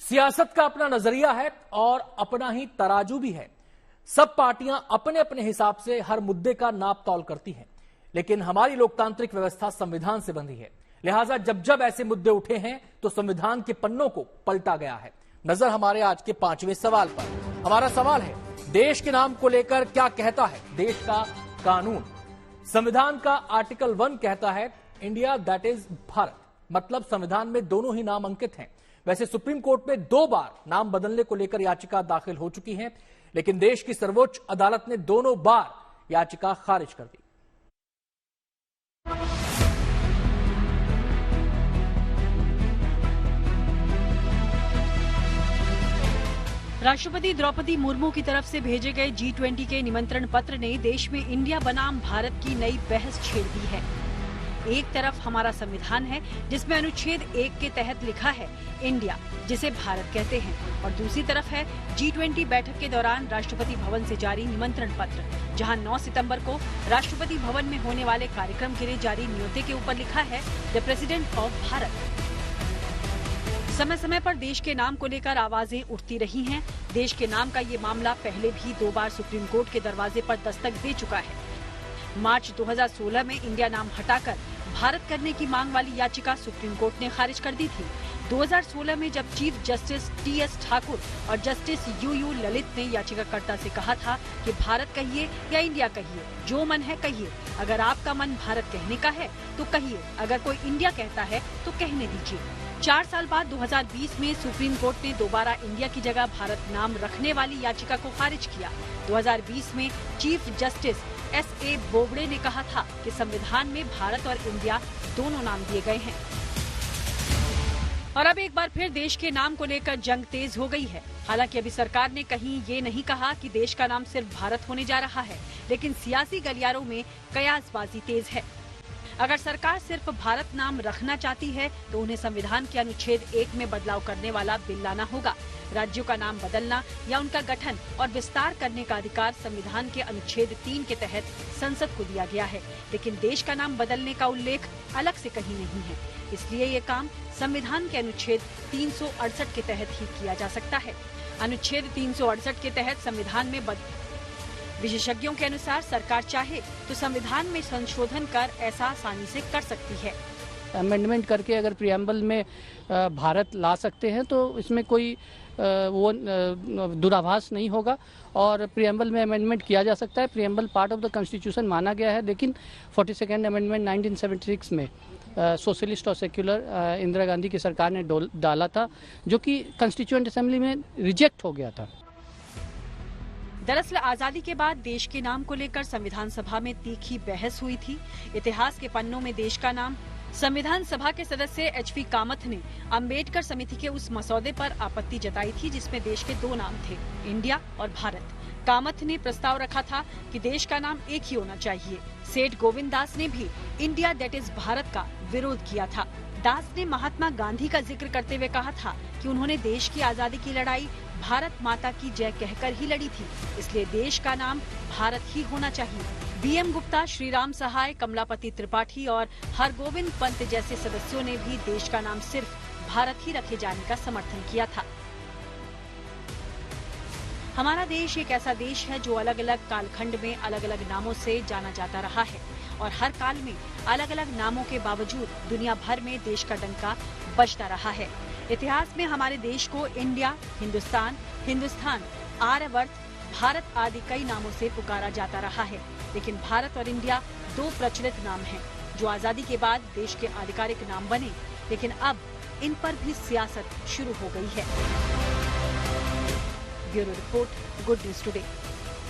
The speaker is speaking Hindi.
सियासत का अपना नजरिया है और अपना ही तराजू भी है। सब पार्टियां अपने अपने हिसाब से हर मुद्दे का नाप तौल करती हैं, लेकिन हमारी लोकतांत्रिक व्यवस्था संविधान से बंधी है। लिहाजा जब जब ऐसे मुद्दे उठे हैं तो संविधान के पन्नों को पलटा गया है। नजर हमारे आज के 5वें सवाल पर। हमारा सवाल है, देश के नाम को लेकर क्या कहता है देश का कानून। संविधान का आर्टिकल 1 कहता है इंडिया दैट इज भारत, मतलब संविधान में दोनों ही नाम अंकित हैं। वैसे सुप्रीम कोर्ट में 2 बार नाम बदलने को लेकर याचिका दाखिल हो चुकी है, लेकिन देश की सर्वोच्च अदालत ने दोनों बार याचिका खारिज कर दी। राष्ट्रपति द्रौपदी मुर्मू की तरफ से भेजे गए G20 के निमंत्रण पत्र ने देश में इंडिया बनाम भारत की नई बहस छेड़ दी है। एक तरफ हमारा संविधान है जिसमें अनुच्छेद 1 के तहत लिखा है इंडिया, जिसे भारत कहते हैं, और दूसरी तरफ है G20 बैठक के दौरान राष्ट्रपति भवन से जारी निमंत्रण पत्र, जहां 9 सितंबर को राष्ट्रपति भवन में होने वाले कार्यक्रम के लिए जारी न्योते के ऊपर लिखा है द प्रेसिडेंट ऑफ भारत। समय समय पर देश के नाम को लेकर आवाजें उठती रही हैं। देश के नाम का ये मामला पहले भी 2 बार सुप्रीम कोर्ट के दरवाजे पर दस्तक दे चुका है। मार्च 2016 में इंडिया नाम हटाकर भारत करने की मांग वाली याचिका सुप्रीम कोर्ट ने खारिज कर दी थी। 2016 में जब चीफ जस्टिस TS ठाकुर और जस्टिस UU ललित ने याचिकाकर्ता से कहा था कि भारत कहिए या इंडिया कहिए, जो मन है कहिए। अगर आपका मन भारत कहने का है तो कहिए, अगर कोई इंडिया कहता है तो कहने दीजिए। 4 साल बाद 2020 में सुप्रीम कोर्ट ने दोबारा इंडिया की जगह भारत नाम रखने वाली याचिका को खारिज किया। 2020 में चीफ जस्टिस SA बोबड़े ने कहा था कि संविधान में भारत और इंडिया दोनों नाम दिए गए हैं। और अब एक बार फिर देश के नाम को लेकर जंग तेज हो गई है। हालांकि अभी सरकार ने कहीं ये नहीं कहा कि देश का नाम सिर्फ भारत होने जा रहा है, लेकिन सियासी गलियारों में कयासबाजी तेज है। अगर सरकार सिर्फ भारत नाम रखना चाहती है तो उन्हें संविधान के अनुच्छेद 1 में बदलाव करने वाला बिल लाना होगा। राज्यों का नाम बदलना या उनका गठन और विस्तार करने का अधिकार संविधान के अनुच्छेद 3 के तहत संसद को दिया गया है, लेकिन देश का नाम बदलने का उल्लेख अलग से कहीं नहीं है। इसलिए ये काम संविधान के अनुच्छेद 368 के तहत ही किया जा सकता है। अनुच्छेद 368 के तहत संविधान में विशेषज्ञों के अनुसार सरकार चाहे तो संविधान में संशोधन कर ऐसा आसानी से कर सकती है। अमेंडमेंट करके अगर प्रियम्बल में भारत ला सकते हैं तो इसमें कोई वो दुराभास नहीं होगा और प्रियम्बल में अमेंडमेंट किया जा सकता है। Preamble part of the constitution माना गया है, लेकिन 42nd अमेंडमेंट 1976 में सोशलिस्ट और सेक्युलर इंदिरा गांधी की सरकार ने डाला था, जो कि कॉन्स्टिट्यूएंट असेंबली में रिजेक्ट हो गया था। दरअसल आजादी के बाद देश के नाम को लेकर संविधान सभा में तीखी बहस हुई थी। इतिहास के पन्नों में देश का नाम। संविधान सभा के सदस्य HP कामथ ने अम्बेडकर समिति के उस मसौदे पर आपत्ति जताई थी जिसमें देश के 2 नाम थे, इंडिया और भारत। कामथ ने प्रस्ताव रखा था कि देश का नाम एक ही होना चाहिए। सेठ गोविंद दास ने भी इंडिया दैट इज भारत का विरोध किया था। दास ने महात्मा गांधी का जिक्र करते हुए कहा था कि उन्होंने देश की आजादी की लड़ाई भारत माता की जय कहकर ही लड़ी थी, इसलिए देश का नाम भारत ही होना चाहिए। BM गुप्ता, श्रीराम सहाय, कमलापति त्रिपाठी और हरगोविंद पंत जैसे सदस्यों ने भी देश का नाम सिर्फ भारत ही रखे जाने का समर्थन किया था। हमारा देश एक ऐसा देश है जो अलग अलग कालखंड में अलग अलग नामों से जाना जाता रहा है और हर काल में अलग अलग नामों के बावजूद दुनिया भर में देश का डंका बजता रहा है। इतिहास में हमारे देश को इंडिया, हिंदुस्तान, आर्यवर्त, भारत आदि कई नामों से पुकारा जाता रहा है, लेकिन भारत और इंडिया 2 प्रचलित नाम हैं जो आजादी के बाद देश के आधिकारिक नाम बने, लेकिन अब इन पर भी सियासत शुरू हो गई है। Bureau report, good news today.